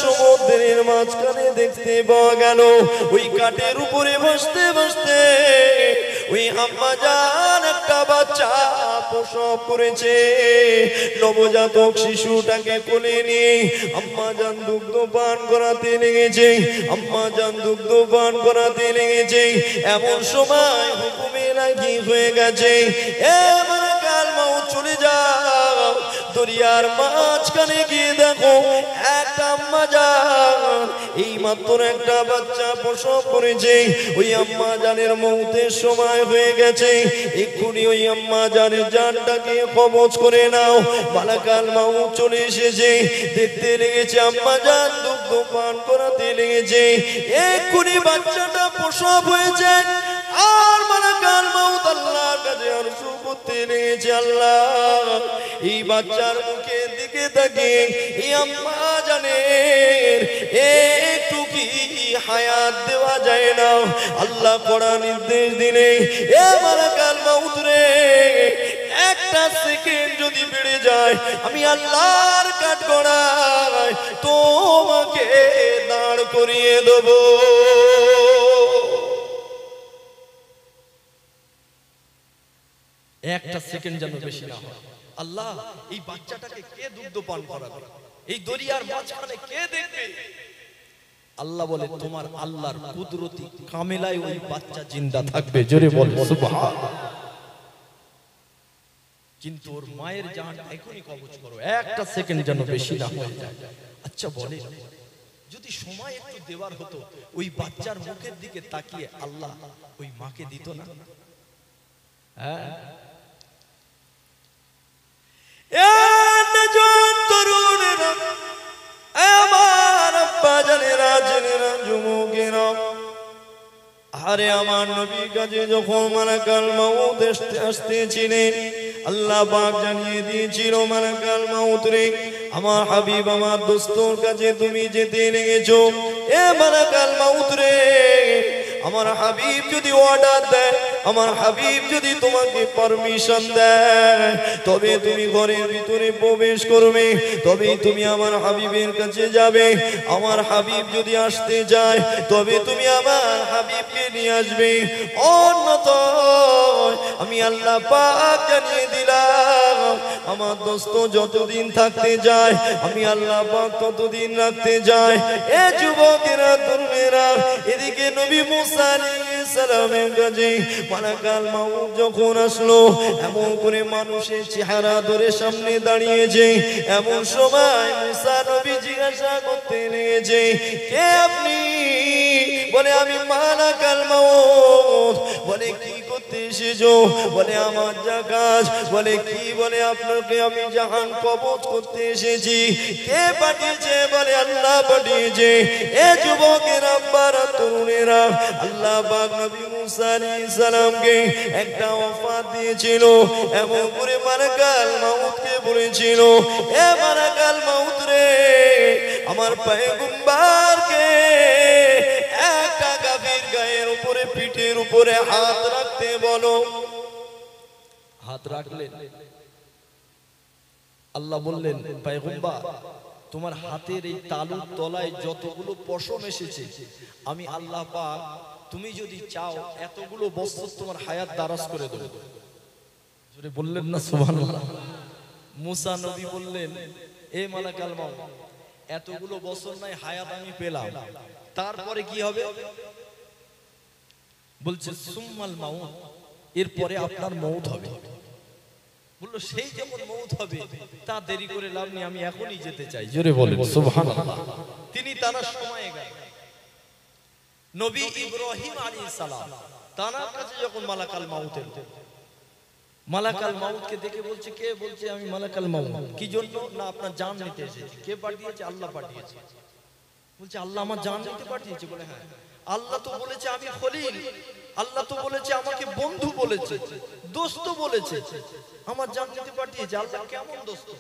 সমুদ্রের মাঝখানে দেখতে পাওয়া গেল ওই কাঠের উপরে বসতে বসতে ওই আম্মা জান একটা বাচ্চা প্রসব করেছে। নবজাতক শিশুটাকে কোলে নিয়ে আম্মা জান দুগ্ধ পান করাতে লেগেছে, আম্মা জান দুগ্ধ পান করাতে লেগেছে। এমন সময় হুকুমে লাগি হয়ে গেছে, এবার কাল মাউত চলে যাও। দরিয়ার মাঝখানে গিয়ে দেখো একটা আম্মা জান এই মাত্র একটা বাচ্চা প্রসব করেছে। ওই আম্মা জানের মৌতের সময় হয়ে গেছে, এক্ষুনি ওই আম্মা জানের জানটাকে কবজ করে নাও। মালাকাল মাউত চলে এসেছে, দেখতে লেগেছে আম্মা জান দুগ্ধ পান করাতে লেগেছে, এক্ষুনি বাচ্চাটা প্রসব হয়েছে। আর মালাকাল মাউত আল্লাহর কাছে আরজু করতে লেগেছে, আল্লাহ এই বাচ্চার মুখের দিকে তাকিয়ে এই আম্মা জানের একটু কি হায়াত দেওয়া যায় না? আল্লাহ কড়া নির্দেশ দিলে এ মালাকাল মাউত রে, একটা সেকেন্ড যদি বেড়ে যায় আমি আল্লাহর কাঠগড়ায় তোমাকে দাঁড় করিয়ে দেব। একটা সেকেন্ড যেন বেশি না হয়। আল্লাহ এই বাচ্চাটাকে কে দুগ্ধ পান করাবে? এই দরিয়ার মাঝখানে কে দেখবে? আল্লাহ বলে তোমার আল্লাহর কুদরতি কামেলায় ওই বাচ্চা জিন্দা থাকবে। জোরে বল সুবহানাল্লাহ। কিন্তু ওর মায়ের জান এখনই কবজ করো, একটা সেকেন্ড যেন বেশি না হয়ে যায়। আচ্ছা বলে যদি সময় একটু দেওয়ার হতো ওই বাচ্চার মুখের দিকে তাকিয়ে আল্লাহ ওই মাকে দিত না? হ্যাঁ, আরে আমার নবীর কাছে যখন মালাকাল মাউত আসতেছিলেন, আল্লাহ পাক জানিয়ে দিয়েছিল মালাকাল মাউত রে, আমার হাবিব আমার দোস্তর কাছে তুমি যেতে লেগেছো। এ মালাকাল মাউত রে, আমার হাবিব যদি অর্ডার দেয়, আমার হাবিব যদি তোমাকে পারমিশন দেয়, তবে তুমি ঘরের ভিতরে প্রবেশ করবে, তবে তুমি আমার হাবিবের কাছে যাবে। আমার হাবিব যদি আসতে চায় তবে তুমি আমার হাবিবকে নিয়ে আসবে। অন্যথায় আমি আল্লাহ পাক জানিয়ে দিলাম আমার দোস্ত যতদিন থাকতে যায় আমি আল্লাহ পাক ততদিন রাখতে যায়। এ যুবকেরা তরুণেরা, এদিকে নবী মুসা আলাইহিস সালামের কাছে মালাকাল মাউত যখন আসলো, এমন করে মানুষের চেহারা ধরে সামনে দাঁড়িয়েছে। এমন সময় মুসা নবী জিজ্ঞাসা করতে লেগেছে, কে আপনি? বলে আমি মালাকাল মাউত। বলে কি করতে এসেছো? বলে আমার যা কাজ। বলে কি? বলে আপনাকে আমি জাহান কবজ করতে এসেছি। কে পাঠিয়েছে? বলে আল্লাহ পাঠিয়েছে। এ যুবকের আব্বারা তরুণেরা, আল্লাহ পাক নবী মুসা আলাইহিস সালামকে একটা অফার দিয়েছিল। এমন করে মালাকাল মাউতকে বলেছিল, এ মালাকাল মাউত রে, আমার পয়গম্বরকে একটা কাফির গায়ের উপরে পিঠের উপরে হাত রাখতে বলো। হাত রাখলেন, আল্লাহ বললেন পয়গম্বর তোমার হাতের এই তালুর তলায় যতগুলো পশম এসেছে আমি আল্লাহ পাক তুমি যদি চাও এতগুলো বছর তোমার হায়াত দারাজ করে দেব। জোরে বললেন না সুবহানাল্লাহ। মুসা নবী বললেন, এ মালাকাল মাউত, এতগুলো বছর নাই হায়াত আমি পেলাম, তারপরে কি হবে? বলছে সুম্মাল মাউত, এরপরে আপনার মউত হবে। বললো সেই যখন মউত হবে তা দেরি করে লাভ নেই, আমি এখনই যেতে চাই। জোরে বলেন সুবহানাল্লাহ। তিনি তার সময়ে গেলেন। নবী ইব্রাহিম আলাইহিস সালাম তার কাছে যখন মালাকাল মাউত এলো, মালাকাল মাউতকে দেখে বলছে, কে? বলছে আমি মালাকাল মাউত। কি জন্য? না আপনার জান নিতে এসেছি। কে পাঠিয়েছে? আল্লাহ পাঠিয়েছে। বলছে আল্লাহ আমার জান নিতে পাঠিয়েছে? বলে হ্যাঁ। আল্লাহ তো বলেছে আমি খলিল, আল্লাহ তো বলেছে আমাকে বন্ধু বলেছে, দোস্ত বলেছে, আমার জান নিতে পাঠিয়েছে। আল্লাহ কেমন দোস্ত,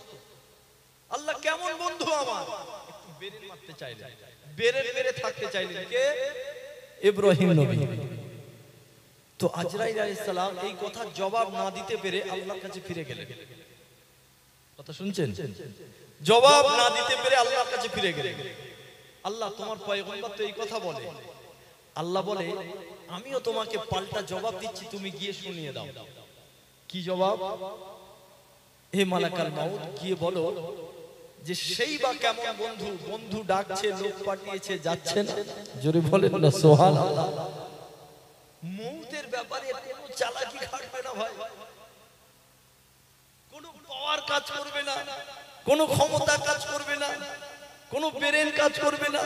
আল্লাহ কেমন বন্ধু আমার? একটু বেরে মারতে চাইলেন, বেরে থাকতে চাইলেন। কে? ইব্রাহিম নবী। তো আজরাইল আলাইহিস সালাম এই কথা জবাব না দিতে পেরে আল্লাহর কাছে ফিরে গেলেন। কথা শুনছেন? জবাব না দিতে পেরে আল্লাহর কাছে ফিরে গেলেন। আল্লাহ তোমার পয়গম্বর তো এই কথা বলে। আল্লাহ বলে আমিও তোমাকে পাল্টা জবাব দিচ্ছি, তুমি গিয়ে শুনিয়ে দাও। কি জবাব? হে মালাকাল মাউত, গিয়ে বলো যে সেই বা কেমন বন্ধু, বন্ধু ডাকছে, লোক পাঠিয়েছে, যাচ্ছে না। জোরে বলেন না সুবহানাল্লাহ। মউতের ব্যাপারে কোনো চালাকি খাটবে না ভাই, কোনো পাওয়ার কাজ করবে না, কোনো ক্ষমতা কাজ করবে না, কোনো ব্রেন কাজ করবে না।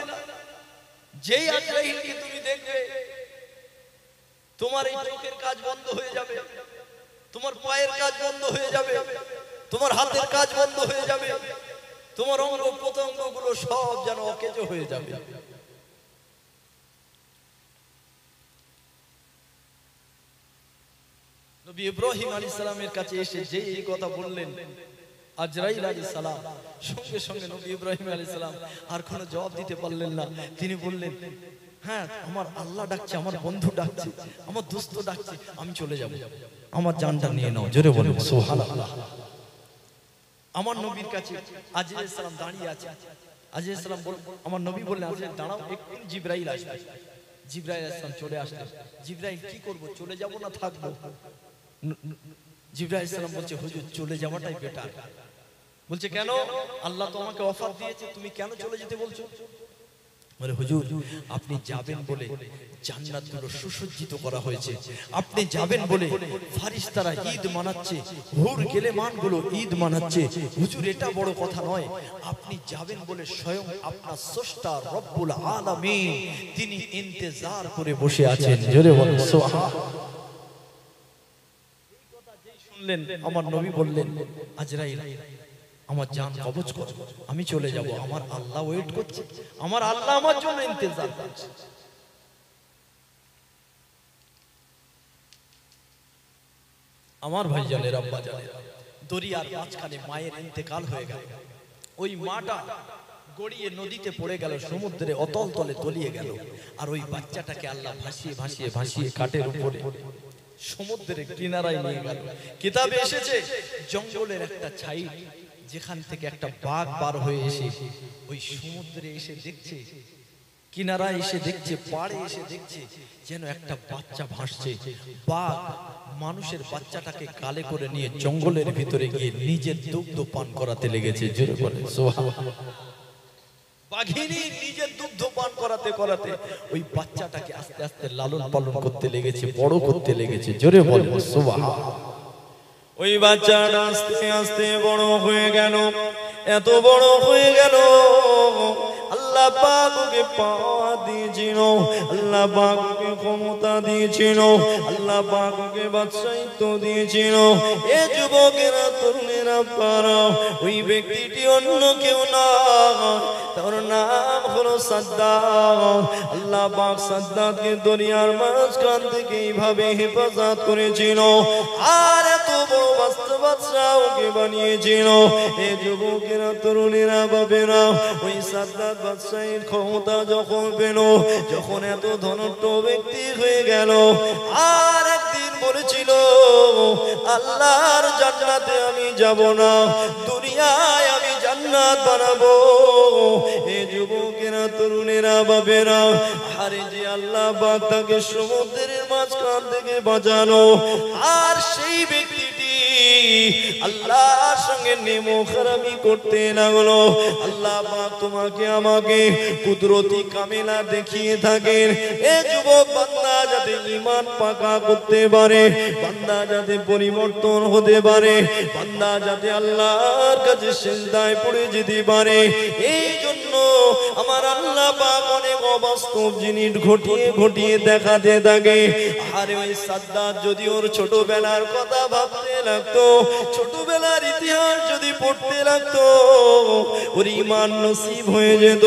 যেই আজরাইলকে তুমি দেখবে, তোমার এই চোখের কাজ বন্ধ হয়ে যাবে, তোমার পায়ের কাজ বন্ধ হয়ে যাবে, তোমার হাতের কাজ বন্ধ হয়ে যাবে, তোমার অঙ্গ প্রত্যঙ্গগুলো সব যেন অকেজো হয়ে যাবে। নবী ইব্রাহিম আলাইহিস সালামের কাছে এসে যে এই কথা বললেন, আজরাইল আলাইহিস সালাম সঙ্গে সঙ্গে নবী ইব্রাহিম আলাইহিস সালাম আর কোনো জবাব দিতে পারলেন না। তিনি বললেন, হ্যাঁ আমার আল্লাহ ডাকছে, আমার বন্ধু ডাকছে, আমার দোস্ত ডাকছে, আমি চলে যাব, আমার জানটা নিয়ে নাও। জোরে বলুন সুবহানাল্লাহ। আমার নবীর কাছে আজরাইল আলাইহিস সালাম দাঁড়িয়ে আছে। আজরাইল আলাইহিস সালাম আমার নবী বললেন, আজরাইল দাঁড়াও, একটু জিবরাইল আসবে। জিবরাইল আলাইহিস সালাম চলে আসলেন। জিবরাইল, কি করব, চলে যাব না থাকবো? জিবরাইল আলাইহিস সালাম বলছে, হুজুর চলে যাওয়াটাই বেটার। বলছে কেন? আল্লাহ তো আমাকে অফার দিয়েছে, তুমি কেন চলে যেতে বলছো? বলে হুজুর আপনি যাবেন বলে জান্নাতগুলো সুসজ্জিত করা হয়েছে, আপনি যাবেন বলে ফারিস্তারা ঈদ মানাচ্ছে, হুর গেলেমানগুলো ঈদ মানাচ্ছে। হুজুর এটা বড় কথা নয়, আপনি যাবেন বলে স্বয়ং আপনার স্রষ্টা রব্বুল আলামিন তিনি ইন্তজার করে বসে আছেন। জোরে বলুন সুবহানাল্লাহ। এই কথা যেই শুনলেন আমার নবী বললেন, আজরাইল আমার জান কবজ কর, আমি চলে যাব, আমার আল্লাহ ওয়েট করছে, আমার আল্লাহ আমার জন্য ইন্তজার করছে। আমার ভাইজানের আব্বা জানেরা, দরিয়ার মাঝখানে মায়ের ইন্তেকাল হয়ে গেল। ওই মাটা গড়িয়ে নদীতে পড়ে গেল, সমুদ্রে অতল তলে তলিয়ে গেল। আর ওই বাচ্চাটাকে আল্লাহ ভাসিয়ে ভাসিয়ে ভাসিয়ে কাঠের উপরে সমুদ্রের কিনারায় নিয়ে গেল। কিতাবে এসেছে জঙ্গলের একটা ছাই, যেখান থেকে একটা বাঘ বার হয়ে এসে ওই সমুদ্রে এসে দেখছে, কিনারায় এসে দেখছে, পাড়ে এসে দেখছে যেন একটা বাচ্চা ভাসছে। বাঘ মানুষের বাচ্চাটাকে কালে করে নিয়ে জঙ্গলের ভিতরে গিয়ে নিজের দুগ্ধ পান করাতে লেগেছে। জোরে বলে সুবহানাল্লাহ। বাঘিনী নিজের দুগ্ধ পান করাতে করাতে ওই বাচ্চাটাকে আস্তে আস্তে লালন পালন করতে লেগেছে, বড় করতে লেগেছে। জোরে বলে সুবহানাল্লাহ। ওই বাচ্চাটা আস্তে আস্তে বড় হয়ে গেল, এত বড় হয়ে গেল, আল্লাহ পাক ওকে পাওয়া দিয়েছিল, আল্লাহ পাক ওকে ক্ষমতা দিয়েছিল, আল্লাহ পাক ওকে বাদশাহিত্ব দিয়েছিল। এ যুবকেরা, তরুণেরা, পারা ওই ব্যক্তিটি অন্য কেউ না, তার নাম হলো সাদ্দাত। আল্লাহ পাক সাদ্দাতকে দরিয়ার মাঝখান থেকে এইভাবে হেফাজত করেছিল, আর এত বড় বাদশা ওকে বানিয়েছিল। এ যুবকেরা, তরুণেরা, বাবেরা, ওই সাদ্দাত বাদশাহীর ক্ষমতা যখন পেল, যখন এত ধনট্ট ব্যক্তি হয়ে গেল, আর একদিন বলেছিল আল্লাহর জান্নাতে আমি যাব না, দুনিয়ায় আমি জান্নাত বানাবো। এ যুবকেরা, তরুণেরা, বাবেরা, আরে যে আল্লাহ পাক তাকে সমুদ্রের মাঝখান থেকে বাঁচানো, আর সেই ব্যক্তিটি আল্লাহর সঙ্গে নেমোখারামি করতে লাগলো। আল্লাহ পাক তোমাকে আমাকে কুদরতি কামেলা দেখিয়ে থাকেন, এ যুবক বান্দা যাতে ঈমান পাকা করতে পারে, বান্দা যাতে পরিবর্তন হতে পারে, বান্দা যাতে আল্লাহর কাছে সিজদায় পড়ে যেতে পারে। এই জন্য আমার আল্লাহ পাক অনেক অবাস্তব জিনিস ঘটিয়ে ঘটিয়ে দেখাতে থাকে। আরে ওই সাদ্দাত যদি ওর ছোটবেলার কথা ভাবতে লাগতো, ছোটবেলার ইতিহাস যদি পড়তে লাগতো, ওর ঈমান নসিব হয়ে যেত।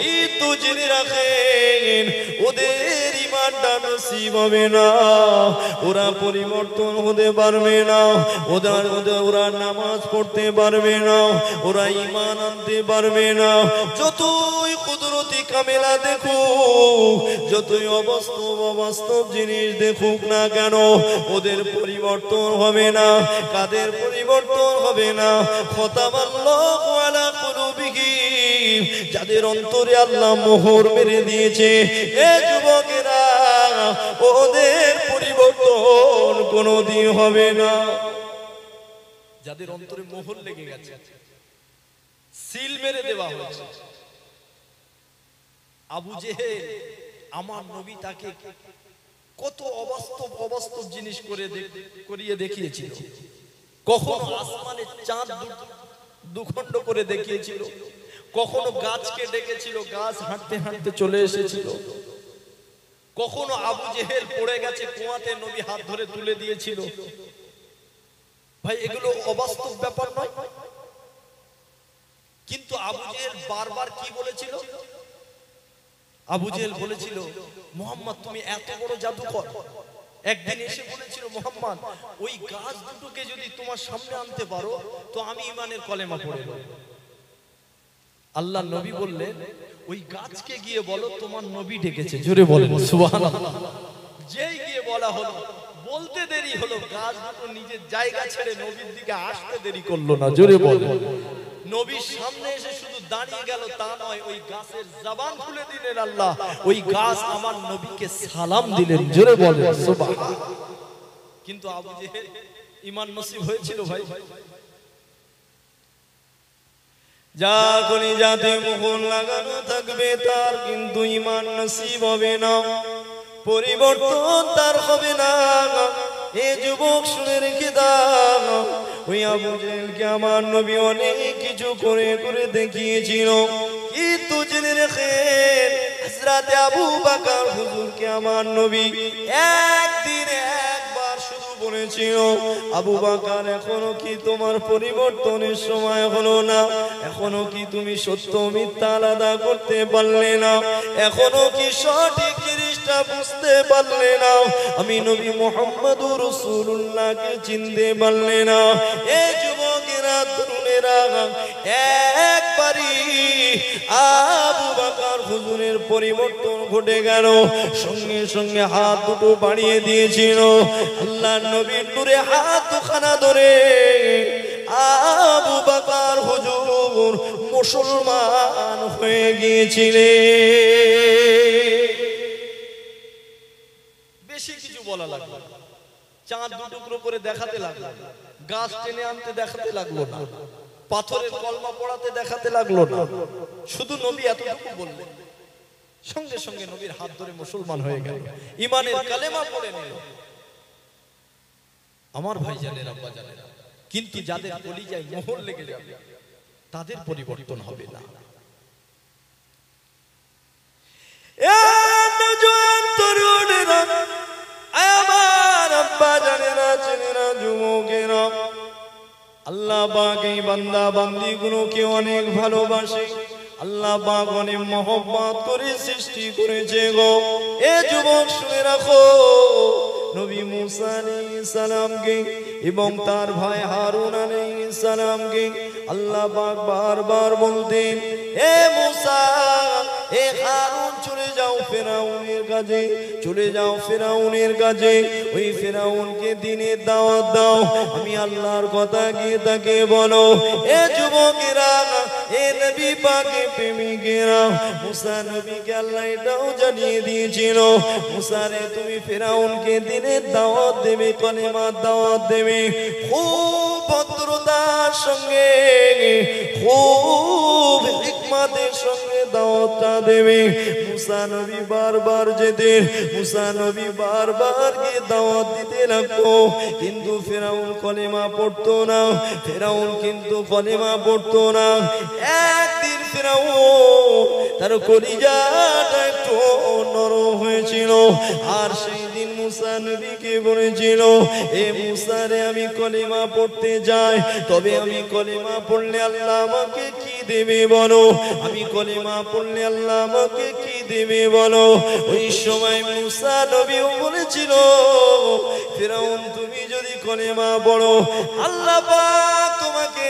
কিন্তু জেনে রাখেন, ওদের ঈমানটা নসিব হবে না, ওরা পরিবর্তন হতে পারবে না, ওরা নামাজ পড়তে পারবে না, ওরা ঈমান আনতে পারবে না। যতই কুদরতি কামেলা দেখুক, যতই অবাস্তব জিনিস দেখুক না কেন, ওদের পরিবর্তন হবে না। কাদের পরিবর্তন হবে না? খতামাল্লাহু আলা কুলুবিহিম, যাদের অন্তরে আল্লাহ মোহর মেরে দিয়েছে, এ যুবকেরা, ওদের পরিবর্তন কোনোদিন হবে না। যাদের অন্তরে মোহর লেগে গেছে, সিল মেরে দেওয়া হয়েছে। আবু জেহেল, আমার নবী তাকে কত অবাস্তব অবাস্তব জিনিস করিয়ে দেখিয়েছিল। কখনো আসমানের চাঁদ দুখণ্ড করে দেখিয়েছিল, কখনো গাছকে ডেকেছিল, গাছ হাঁটতে হাঁটতে চলে এসেছিল। কখনো আবু জেহেল পড়ে গেছে কুয়াতে, নবী হাত ধরে তুলে দিয়েছিল। ভাই, এগুলো অবাস্তব ব্যাপার নয়? কিন্তু আবু জেহেল বারবার কি বলেছিল? আবু জেহেল বলেছিল, মুহাম্মদ তুমি এত বড় জাদুকর। একদিন এসে বলেছিল, মুহাম্মদ ওই গাছ দুটোকে যদি তোমার সামনে আনতে পারো তো আমি ঈমানের কলেমা পড়ে নেব। আল্লাহ নবী বললেন, ওই গাছকে গিয়ে বলো তোমার নবী ডেকেছে। জোরে বলেন সুবহানাল্লাহ। যেই গিয়ে বলা হলো, বলতে দেরি হলো, গাছ দুটো নিজের জায়গা ছেড়ে নবীর দিকে আসতে দেরি করলো না। জোরে বলেন। নবীর সামনে এসে শুধু দাঁড়িয়ে গেল তা নয়, ওই গাছের জবান খুলে দিলেন আল্লাহ। ওই গাছ আমার নবীকে সালাম দিলেন। জোরে বলেন সুবহানাল্লাহ। কিন্তু আবু জেহেল ঈমান নসিব হয়েছিল ভাই। যার কলিজাতে মোহর লাগানো থাকবে তার কিন্তু ঈমান নসিব হবে না, পরিবর্তন তার হবে না। এ যুবক শুনে রেখে দাও, ওই আবু জেহেলকে আমার নবী অনেক কিছু করে করে দেখিয়েছিল, কিন্তু জেনে রেখেন হযরত আবু বকর হুজুরকে আমার নবী একদিন একবার শুধু বলেছিল, আবু বকর এখনো কি তোমার পরিবর্তনের সময় হলো না? এখনো কি তুমি সত্য মিথ্যা আলাদা করতে পারলে না? এখনো কি সঠিক জিনিসটা বুঝতে পারলে না? আমি নবী মুহাম্মদুর রাসূলুল্লাহকে চিনতে পারলে না? এই যুবকেরা, তরুণেরা, একবারই আবু বকর হুজুরের পরিবর্তন ঘটে গেল। সঙ্গে সঙ্গে হাত দুটো বাড়িয়ে দিয়েছিল। আল্লাহর নবীর নূরে হাত দুখানা ধরে আবু বকর হুজুর মুসলমান হয়ে গিয়েছিলেন। বেশি কিছু বলা লাগলো না। চাঁদ দুটুকরো করে দেখাতে লাগলো, গাছ টেনে আনতে দেখাতে লাগলো না, পাথরের কলমা পড়াতে দেখাতে লাগলো না। শুধু নবী এতটুকু বললেন, সঙ্গে সঙ্গে নবীর হাত ধরে মুসলমান হয়ে গেল, ঈমানের কালেমা পড়ে নিল। আমার ভাই জানেন, আব্বা জানেন, কিন্তু যাদের কলিজায় মোহর লেগে যাবে তাদের পরিবর্তন হবে না। আমার আব্বা জানেনা, চেনেনা, যুবকেরা, আল্লাহ পাক এই বান্দা বান্দীগুলোকে অনেক ভালোবাসে। আল্লাহ পাক অনেক মহব্বত করে সৃষ্টি করেছে গো। এ যুবক শুনে রাখো, নবী মুসা আলাইহিস সালামকে এবং তার ভাই হারুন আলাইহিস সালামকে আল্লাহ পাক বারবার বলতেন, এ মুসা, এ হারুন, চলে যাও ফেরাউনের কাছে, চলে যাও ফেরাউনের কাছে, ওই ফেরাউনকে দ্বীনের দাওয়াত দাও, আমি আল্লাহর কথা গিয়ে তাকে বলো। এ যুবকেরা, এ নবী পাকের প্রেমিকেরা, মুসা নবীকে আল্লাহ এটাও জানিয়ে দিয়েছিল, মুসা রে, তুমি ফেরাউনকে দ্বীনের দাওয়াত দেবে, কলেমার দাওয়াত দেবে, খুব ভদ্রতার সঙ্গে, খুব হিকমতের সঙ্গে দাওয়াতটা দেবে। মুসা নবী বারবার যেতেন, মুসা নবী বারবার গিয়ে দাওয়াত দিতে লাগতো, কিন্তু ফেরাউন কলেমা পড়তো না, ফেরাউন কিন্তু কলেমা পড়তো না। একদিন ফেরাউন তার কলিজাটা একটু নরম হয়েছিল, আর সেই দিন মুসা নবীকে বলেছিল, এ মুসা রে, আমি কলেমা পড়তে যাই, তবে আমি কলেমা পড়লে আল্লাহ আমাকে কি দেবে বলো? আমি কলেমা পড়লে আল্লাহ আমাকে কি দেবে বলো? ওই সময় মুসা নবীও বলেছিল, ফেরাউন তুমি যদি কলেমা পড়ো, আল্লাহ পাক তোমাকে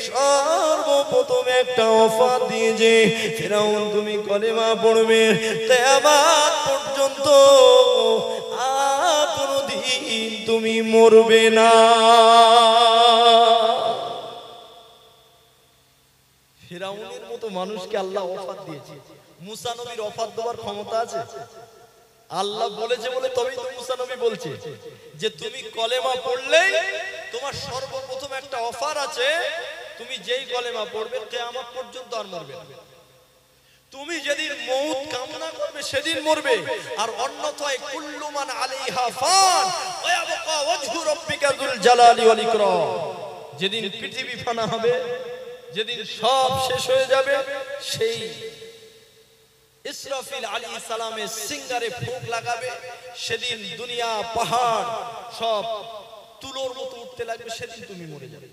সর্বপ্রথম একটা অফার দিয়েছে, ফেরাউন তুমি কলেমা পড়বে, কিয়ামত পর্যন্ত আর কোনদিন তুমি মরবে না। ফেরাউনের মতো মানুষকে আল্লাহ অফার দিয়েছে। মুসা নবীর অফার দেওয়ার ক্ষমতা আছে? আল্লাহ বলেছে বলে তবেই তো মুসা নবী বলছে যে তুমি কলেমা পড়লেই তোমার সর্বপ্রথম একটা অফার আছে, তুমি যেই কলেমা পড়বে কিয়ামত পর্যন্ত আর মরবে না। তুমি যেদিন মউত কামনা করবে সেদিন মরবে, আর অন্যথায় কুল্লু মান আলাইহা ফান ওয়া ইয়াবকা ওয়াজহু রাব্বিকা যুল জালালি ওয়াল ইকরাম। যেদিন পৃথিবী ফানা হবে, যেদিন সব শেষ হয়ে যাবে, সেই ইসরাফিল আলাইহিস সালামের সিঙ্গারে ফুঁক লাগাবে, সেদিন দুনিয়া পাহাড় সব তুলোর মতো উঠতে লাগবে, সেদিন তুমি মরে যাবে।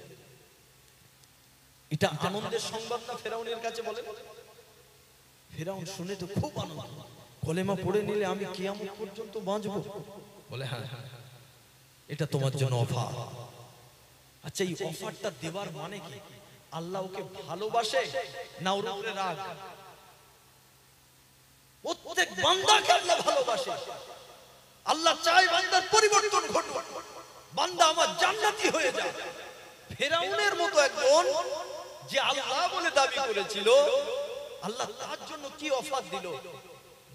এটা আনন্দের সংবাদ না ফেরাউনের কাছে? বলে ফেরাউন শুনে তো খুব আনন্দ, কলেমা পড়ে নিলে আমি কিয়ামত পর্যন্ত বাঁচব। বলে হ্যাঁ, এটা তোমার জন্য অফার। আচ্ছা, এই অফারটা দেওয়ার মানে কি? আল্লাহ ওকে ভালোবাসে না ওর উপরে রাগ? প্রত্যেক বান্দাকে আল্লাহ ভালোবাসে। আল্লাহ চায় বান্দার পরিবর্তন ঘটুক, বান্দা আমার জান্নাতি হয়ে যায়। ফেরাউনের মতো একজন যে আল্লাহ বলে দাবি করেছিল, আল্লাহ তার জন্য কি অফার দিল?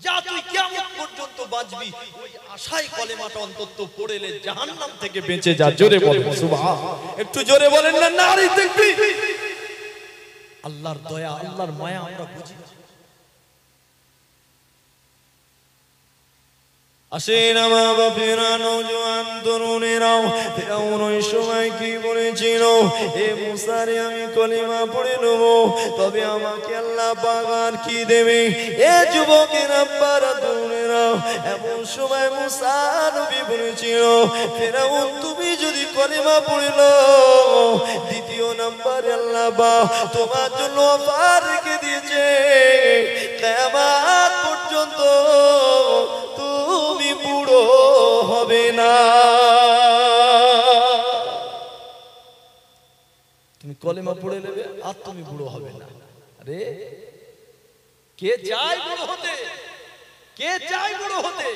যা তুই কিয়ামত পর্যন্ত বাঁচবি, ওই আশায় কলেমাটা অন্তত পড়লে জাহান্নাম থেকে বেঁচে যা। জোরে বলেন সুবহান, একটু জোরে বলেন না নারী তাকবীর। আল্লাহর দয়া, আল্লাহর মায়া আমরা বুঝি। আসেন আমার বাপেরা, নওজোয়ান তরুণেরাও, ফেরাউন ওই সময় কি বলেছিল? এ মুসা রে, আমি কলিমা পড়ে নেব, তবে আমাকে আল্লাহ পাক আর কি দেবে? এ যুবকের আব্বারা তরুণেরাও, এমন সময় মুসা নবী বলেছিল, ফেরাউন তুমি যদি কলিমা পড়ে নাও, দ্বিতীয় নাম্বারে আল্লাহ পাক তোমার জন্য অফার রেখে দিয়েছে, কিয়ামত পর্যন্ত তুমি বুড়ো হবে না। তুমি কলেমা পড়ে নেবে আর তুমি বুড়ো হবে না। আরে কে চায় বুড়ো হতে? কে চায় বুড়ো হতে?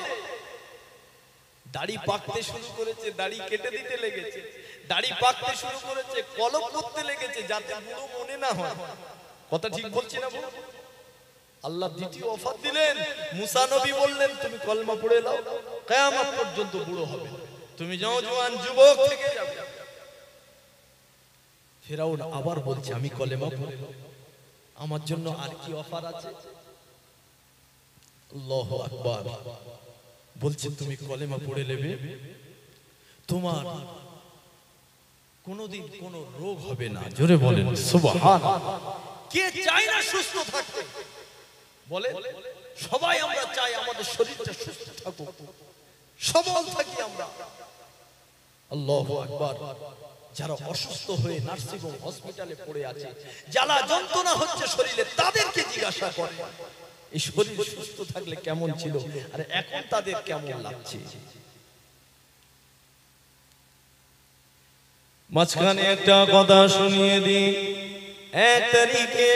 দাড়ি পাকতে শুরু করেছে, দাড়ি কেটে দিতে লেগেছে, দাড়ি পাকতে শুরু করেছে, কলম করতে লেগেছে, যাতে বুড়ো মনে না হয়। কথা ঠিক বলছি না? আল্লাহ দ্বিতীয় অফার দিলেন, মুসা নবী বললেন তুমি কলমা পড়ে নাও, কিয়ামত পর্যন্ত বুড়ো হবে, তুমি নওজোয়ান যুবক থেকে যাবে। ফেরাউন আবার বলছে আমি কলেমা পড়ে নাও, আমার জন্য আর কি অফার আছে? আল্লাহু আকবার। বলছে তুমি কলেমা পড়ে নেবে, তোমার কোনোদিন কোনো রোগ হবে না। জোরে বলেন সুবহানাল্লাহ। কে চায় না সুস্থ থাকতে? বলে সবাই আমরা চাই আমাদের শরীরটা সুস্থ থাকুক, সবল থাকি আমরা। আল্লাহু আকবার। যারা অসুস্থ হয়ে নার্সিং হোম হসপিটালে পড়ে আছে, জ্বালা যন্ত্রণা হচ্ছে শরীরে, তাদেরকে জিজ্ঞাসা করে এই শরীর সুস্থ থাকলে কেমন ছিল আর এখন তাদের কেমন লাগছে। মাঝখানে একটা কথা শুনিয়ে দিই। এক তারিখে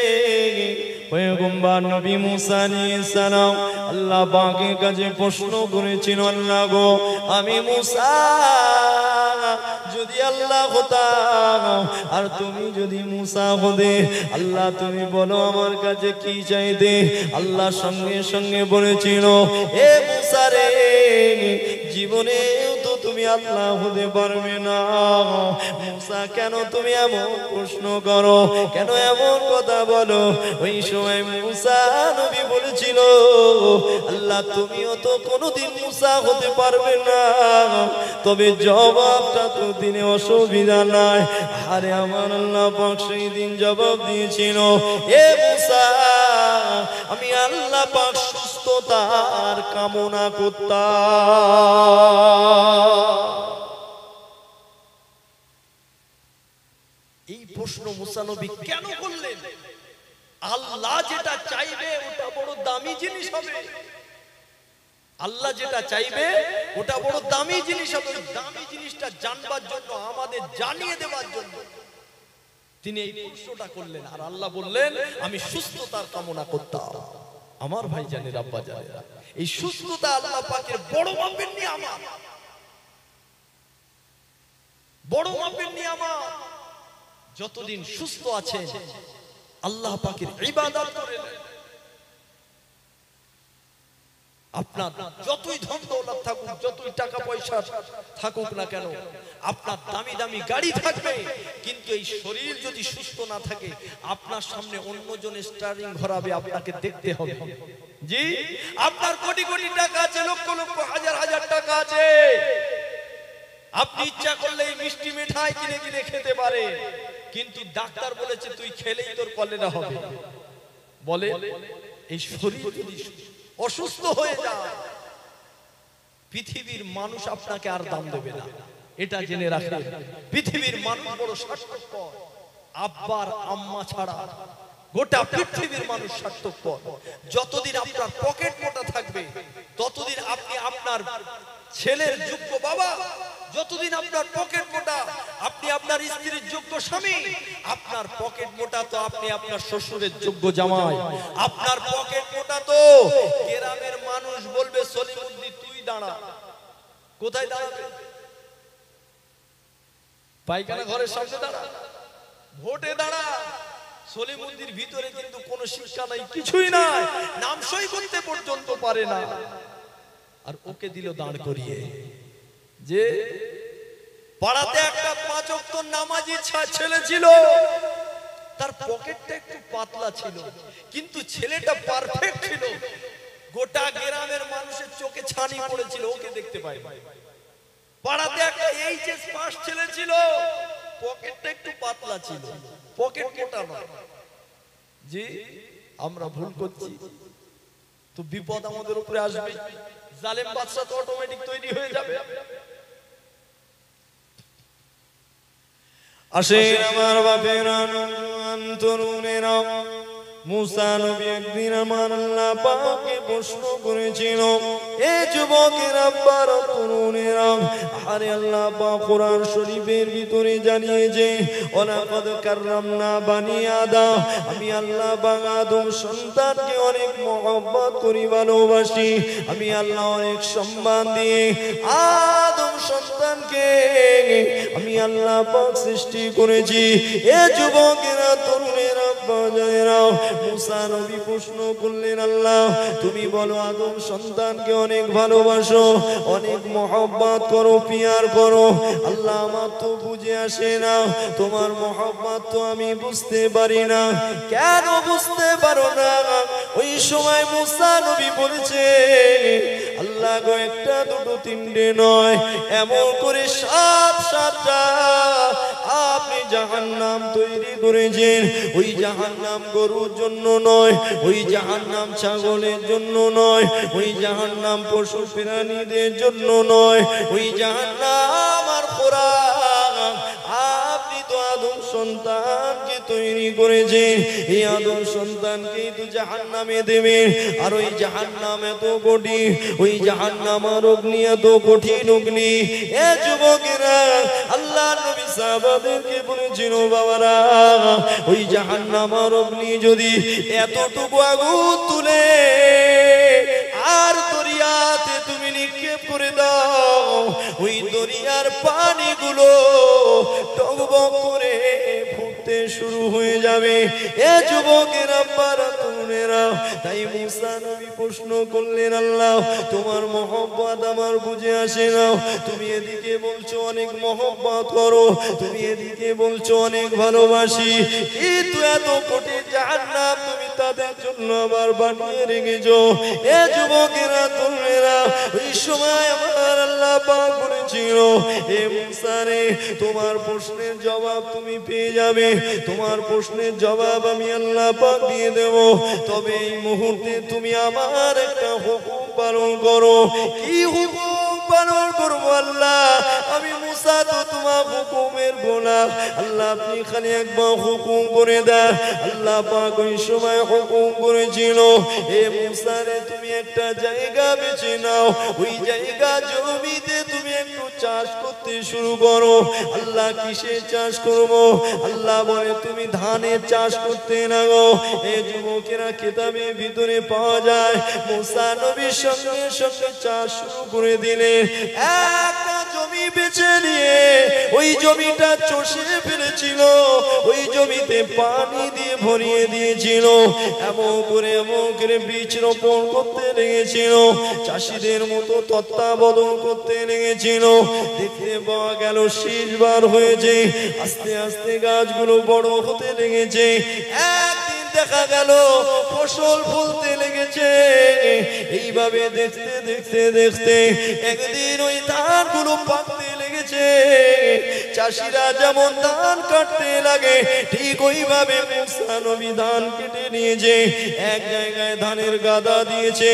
পয়গম্বর নবী মুসা আলাইহিস সালাম আল্লাহ পাকের কাছে প্রশ্ন করেছিল, আল্লাহ গো, আমি মুসা যদি আল্লাহ হতাম আর তুমি যদি মুসা হতে, আল্লাহ তুমি বলো আমার কাছে কি চাইতে? আল্লাহ সঙ্গে সঙ্গে বলেছিল, এ মুসা রে, জীবনে তো তুমি আল্লাহ হতে পারবে না। মুসা কেন তুমি এমন প্রশ্ন করো, কেন এমন কথা বলো? ওই সময় মুসা নবী বলেছিল, আল্লাহ তুমিও তো কোনোদিন মুসা হতে পারবে না, তবে জবাবটা তো দিনে অসুবিধা নাই। আরে আমার আল্লাহ পাক সেই দিন জবাব দিয়েছিল, এ মুসা, আমি আল্লাহ পাক সুস্থতার কামনা করতাম। এই প্রশ্ন মুসা নবী কেন করলেন? আল্লাহ যেটা চাইবে ওটা বড় দামি জিনিস হবে। আল্লাহ যেটা চাইবে ওটা বড় দামি জিনিস হবে। দামি জিনিসটা জানবার জন্য, আমাদের জানিয়ে দেওয়ার জন্য তিনি এই প্রশ্নটা করলেন। আর আল্লাহ বললেন, আমি সুস্থতার কামনা করতাম। আমার ভাই জানেন, আব্বা জানেন, এই সুস্থতা আল্লাহ পাকের বড় মাপের নিয়ামত, বড় মাপের নিয়ামত। যতদিন সুস্থ আছেন আল্লাহ পাকের ইবাদত করে নেন। আপনার যতই ধন দৌলত থাকুক, যতই টাকা পয়সা থাকুক না কেন, আপনার দামি দামি গাড়ি থাকবে, কিন্তু এই শরীর যদি সুস্থ না থাকে, আপনার সামনে অন্যজন স্টারিং ঘোরাবে, আপনাকে দেখতে হবে। জি, আপনার কোটি কোটি টাকা আছে, লক্ষ লক্ষ হাজার হাজার টাকা আছে, আপনি ইচ্ছা করলে এই মিষ্টি মিঠাই কিনে কিনে খেতে পারে, কিন্তু ডাক্তার বলেছে তুই খেলেই তোর কলেরা হবে। বলে এই শরীর যদি অসুস্থ হয়ে যায়, পৃথিবীর মানুষ আপনাকে আর দাম দেবে না, এটা জেনে রাখেন। পৃথিবীর মানুষ বড় স্বার্থপর, আব্বার আম্মা ছাড়া গোটা পৃথিবীর মানুষ স্বার্থপর। যতদিন আপনার পকেট মোটা থাকবে, ততদিন আপনি আপনার ছেলের যোগ্য বাবা, যতদিন আপনার পকেট মোটা আপনি আপনার স্ত্রীর যোগ্য স্বামী, আপনার পকেট মোটা তো আপনি আপনার শ্বশুরের যোগ্য জামাই, আপনার পকেট মোটা তো গ্রামের মানুষ বলবে সলিমুদ্দিন তুই দাঁড়া। কোথায় দাঁড়াবে? পায়খানা ঘরের সামনে দাঁড়া, ভোটে দাঁড়া। সলিমুদ্দির ভিতরে কিন্তু কোনো শিক্ষা নাই, কিছুই নাই, নাম সই করতে পর্যন্ত পারে না, আর ওকে দিল দাঁড় করিয়ে। যে পাড়াতে একটা 5 ওয়াক্ত নামাজি ছেলে ছিল, তার পকেটটা একটু পাতলা ছিল, কিন্তু ছেলেটা পারফেক্ট ছিল, গোটা গ্রামের মানুষের চোখে ছানি পড়েছিল, ওকে দেখতে পায়। পাড়াতে একটা এইচএস পাস ছেলে ছিল, পকেটটা একটু পাতলা ছিল, পকেট মোটা নয়। জি, আমরা ভুল করছি তো বিপদ আমাদের উপরে আসবে, জালেম বাদশা তো অটোমেটিক তৈরি হয়ে যাবে। আসেন আমার বাপেরা, নওজোয়ান তরুণেরা, মুসা নবী একদিন আমার আল্লাহ পাককে প্রশ্ন করেছিল, এ যুবকেরা আব্বার তরুণেরা, আরে আল্লাহ পাক কোরআন শরীফের ভিতরে জানিয়েছে, ওয়ালাকাদ কাররামনা বানি আদম, আমি আল্লাহ পাক আদম সন্তানকে অনেক মহব্বত করি, ভালোবাসি, আমি আল্লাহ অনেক সম্মান দিয়ে আদম সন্তানকে আমি আল্লাহ পাক সৃষ্টি করেছি। এ যুবকেরা তরুণেরা বাজায়েরা, মুসা নবী প্রশ্ন করলেন, আল্লাহ তুমি বলো আদম সন্তানকে অনেক ভালোবাসো, অনেক মহব্বত করো, পিয়ার করো, আল্লাহ আমার তো বুঝে আসে না, তোমার মহব্বত তো আমি বুঝতে পারি না। কেন বুঝতে পারো না? ওই সময় মুসা নবী বলেছে, আল্লাহ গো একটা দুটো তিনটে নয়, এমন করে 7-7টা আপনি জাহান্নাম তৈরি করেছেন। ওই জাহান্নাম গরুর জন্য নয়, ওই জাহান্নাম ছাগলের জন্য নয়, ওই জাহান্নাম পশু প্রাণীদের জন্য নয়, ওই জাহান্নাম আর কোরআন আপনি তো আদম সন্তানকে তৈরি করেছেন, এই আদম সন্তানকেই তো জাহান্নামে দেবেন। আর ওই জাহান্নাম এত কঠিন, ওই জাহান্নাম আর অগ্নি এত কঠিন অগ্নি। এ যুবকেরা, আল্লাহ নবী সাহাবাদেরকে বলেছিল, বাবারা ওই জাহান্নাম আর অগ্নি যদি এতটুকু আগুন তুলে আর দরিয়াতে তুমি নিক্ষেপ করে দাও, ওই দরিয়ার পানিগুলো টগবগ করে ফুটতে শুরু হয়ে যাবে। এ যুবকেরা আব্বারা তরুণেরা, তাই মুসা নবী প্রশ্ন করলেন, আল্লাহ তোমার মহব্বত আমার বুঝে আসে না, তুমি এদিকে বলছো অনেক মহব্বত করো, তুমি এদিকে বলছো অনেক ভালোবাসি, কিন্তু এত কোটি জাহান্নাম তুমি তাদের জন্য আবার বানিয়ে রেখেছো। এ যুবকেরা তরুণেরা, ওই সময় আমার আল্লাহ পাক বলেছিল, এ মুসা রে, তোমার প্রশ্নের জবাব তুমি পেয়ে যাবে, তোমার প্রশ্নের জবাব আমি আল্লাহ পাক দিয়ে দেব, তবে এই মুহূর্তে তুমি আমার একটা হুকুম পালন করো। কি হুকুম পালন করবো আল্লাহ? আমি মুসা তো তোমার হুকুমের গোলাম, আল্লাহ আপনি খালি একবার হুকুম করে দেন। আল্লাহ পাক ওই সময় হুকুম করেছিল, এ মুসা রে, তুমি একটা জায়গা বেছে নাও, ওই জায়গা জমিতে তুমি একটু চাষ করতে শুরু করো। আল্লাহ কিসের চাষ করবো? আল্লাহ বলে তুমি ধানের চাষ করতে লাগো। এই যুবকেরা কিতাবের ভিতরে পাওয়া যায়, মুসা নবীর সঙ্গে সঙ্গে চাষ শুরু করে দিলেন। একটা জমি জমি বেচে নিয়ে ওই জমিটা চষে ফেলেছিল, ওই জমিতে পানি দিয়ে ভরিয়ে দিয়েছিল, এমন করে বীজ রোপণ করতে লেগেছিল, চাষিদের মতো তত্ত্বাবধান করতে লেগেছিল। দেখতে পাওয়া গেল শেষবার হয়েছে, আস্তে আস্তে গাছগুলো বড় হতে লেগেছে। একদিন দেখা গেল ফসল ফলতে লেগেছে। এইভাবে দেখতে দেখতে দেখতে একদিন ওই ধানগুলো পাকতে লেগেছে। চাষিরা যেমন ধান কাটতে লাগে ঠিক ওইভাবে মুসা নবী ধান কেটে নিয়েছে, এক জায়গায় ধানের গাদা দিয়েছে।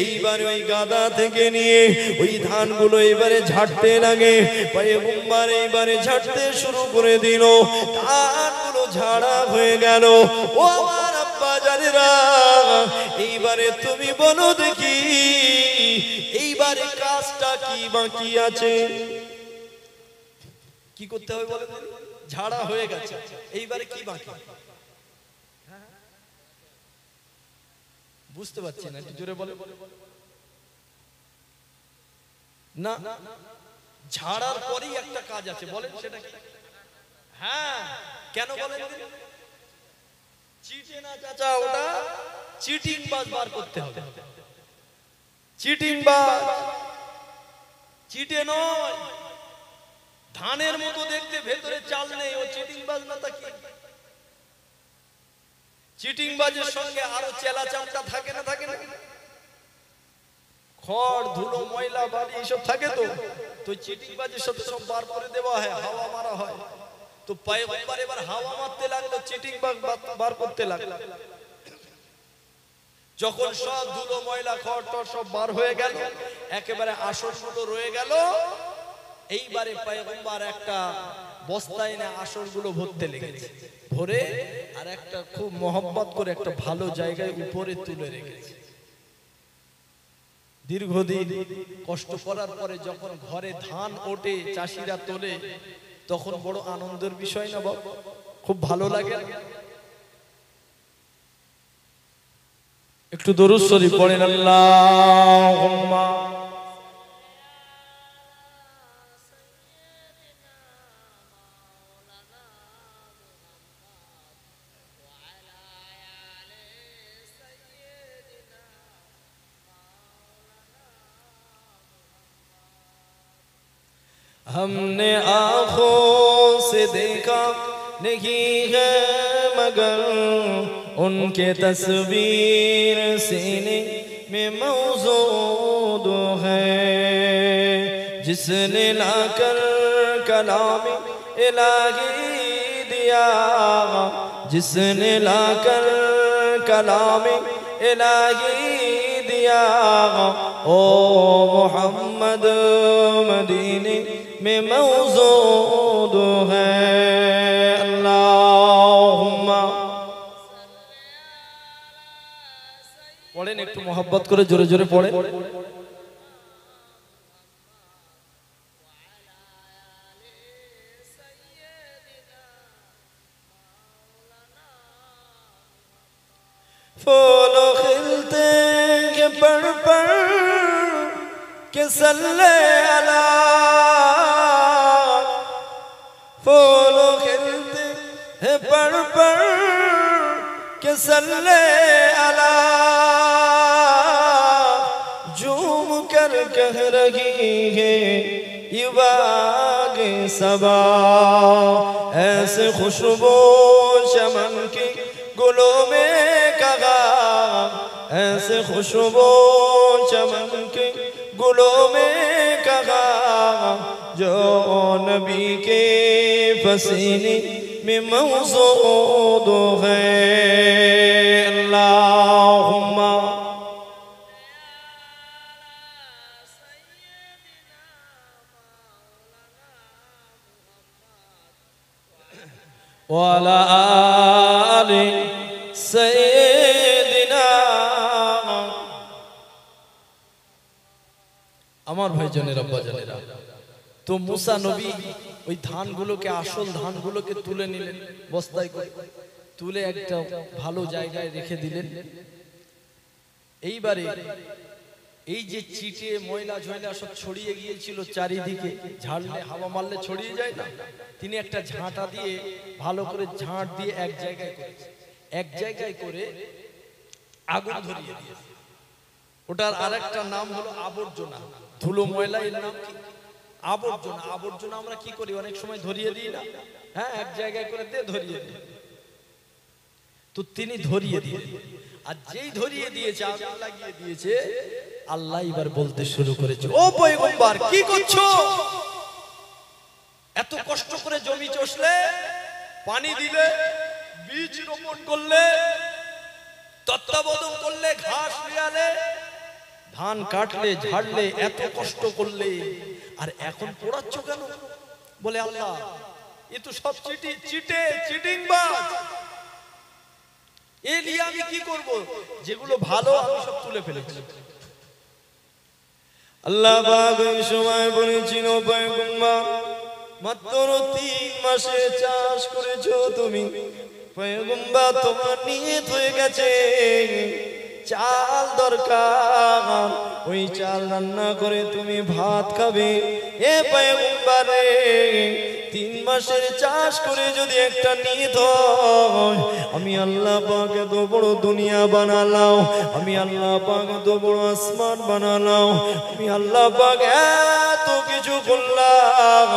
এইবারে ওই গাদা থেকে নিয়ে ওই ধানগুলো এবারে ঝাড়তে লাগে। পয়গম্বর এইবারে ঝাড়তে শুরু করে দিল, ধানগুলো ঝাড়া হয়ে গেল। ও আমার আব্বা জানেরা, এইবারে তুমি বলো দেখি এইবারে কাজটা কি বাকি আছে? কি করতে হবে বলেন? ঝাড়া হয়ে গেছে, এইবারে কি বাকি? বুঝতে পারছি না, একটু জোরে বলে। না, ঝাড়ার পরেই একটা কাজ আছে, বলেন সেটা কি? হ্যাঁ, কেন বলেন? চিটে না চাচা, ওটা চিটিং বাজ বার করতে হবে। চিটিং বাজ, চিটে নয়। ধানের মতো দেখতে, ভেতরে চাল নেই, ও চিটিং বাজ না তা কি? চিটিং বাজের সঙ্গে আরো চেলা চামটা থাকে না, থাকে না? খড় ধুলো ময়লা বালি এইসব থাকে। তো চিটিং বাজের সাথে সব বার করে দেওয়া হয়, হাওয়া মারা হয়। তো পয়গম্বর এবার হাওয়া মারতে লাগলো, চিটিং বাজ বার করতে লাগলো। যখন সব ধুলো ময়লা খড় টড় সব বার হয়ে গেল, একেবারে আসরগুলো রয়ে গেল। এইবারে পয়গম্বর একটা বস্তায় এনে আসরগুলো ভরতে লেগেছে, ভরে আর একটা খুব মহব্বত করে একটা ভালো জায়গায় উপরে তুলে রেখেছে। দীর্ঘদিন কষ্ট করার পরে যখন ঘরে ধান ওঠে, চাষিরা তোলে, তখন বড় আনন্দের বিষয় না বাবা? খুব ভালো লাগে। একটু দরুদ শরীফ পড়েন, আল্লাহুম্মা हमने आँखों से देखा नहीं है मगर उनके तस्वीर सीने में मौजूद है। जिसने लाकर कलाम इलाही दिया, जिसने लाकर कलाम इलाही दिया, ओ मोहम्मद मदीने में मौजूद है। अल्लाहुम्मा पढ़ें, একটু मोहब्बत করে জোরে জোরে পড়ে। फूल खिलते के पढ़ के सल्ले अला, फूल खिलते हैं पढ़ के सल्ले अला, झूम कर कह रही है ये बाग सबा, ऐसे खुशबू चमन की गुलों में कहा, ऐसे खुशबू चमन के गुलों में कहा, जो नबी के पसीने में मौजूद है। अल्लाहुम्मा वाला आले सय्यदिना। আমার ভাইজানেরা বাজানেরা, তো মুসা নবী ওই ধানগুলোকে, আসল ধানগুলোকে তুলে নিলেন, বস্তায় করে তুলে একটা ভালো জায়গায় রেখে দিলেন। এইবারে এই যে চিটে ময়লা ঝয়লা সব ছড়িয়ে গিয়েছিল চারিদিকে, ঝাড়লে হাওয়া মারলে ছড়িয়ে যায় না, তিনি একটা ঝাঁটা দিয়ে ভালো করে ঝাঁট দিয়ে এক জায়গায় করেছে, এক জায়গায় করে আগুন ধরিয়ে দিয়েছে। ওটার আরেকটা নাম হলো আবর্জনা, ধুলো ময়লা, এর নাম কি? আবর্জনা। আবর্জনা আমরা কি করি, অনেক সময় ধরিয়ে দিই না? হ্যাঁ, এক জায়গায় করে দিয়ে ধরিয়ে দিই। তো তিনি ধরিয়ে দিয়ে, আর যেই ধরিয়ে দিয়েছে, আগুন লাগিয়ে দিয়েছে, আল্লাহ এবার বলতে শুরু করেছে, ও পয়গম্বর কি করছো? এত কষ্ট করে জমি চষলে, পানি দিলে, বীজ রোপণ করলে, তত্ত্বাবধান করলে, ঘাস লিয়ালে, ধান কাটলে, ঝাড়লে, এত কষ্ট করলে, আর এখন পোড়াচ্ছ কেন? বলে আল্লাহ এ তো সব চিটিংবাজ, এ নিয়ে আমি কি করব? যেগুলো ভালো আমি সব তুলে ফেলেছি। আল্লাহ পাক ওই সময় বলেছিল, পয়গম্বর মাত্র 3 মাসে চাষ করেছো তুমি, পয়গম্বর তোমার নিয়ত হয়ে গেছে চাল দরকার, ওই চাল রান্না করে তুমি ভাত খাবে। এ পয়গম্বর রে, 3 মাসের চাষ করে যদি একটা নিয়ত হয়, আমি আল্লাহ পাক এত বড় দুনিয়া বানালাম, আমি আল্লাহ পাক এত বড় আসমান বানালাম, আমি আল্লাহ পাক এত কিছু করলাম,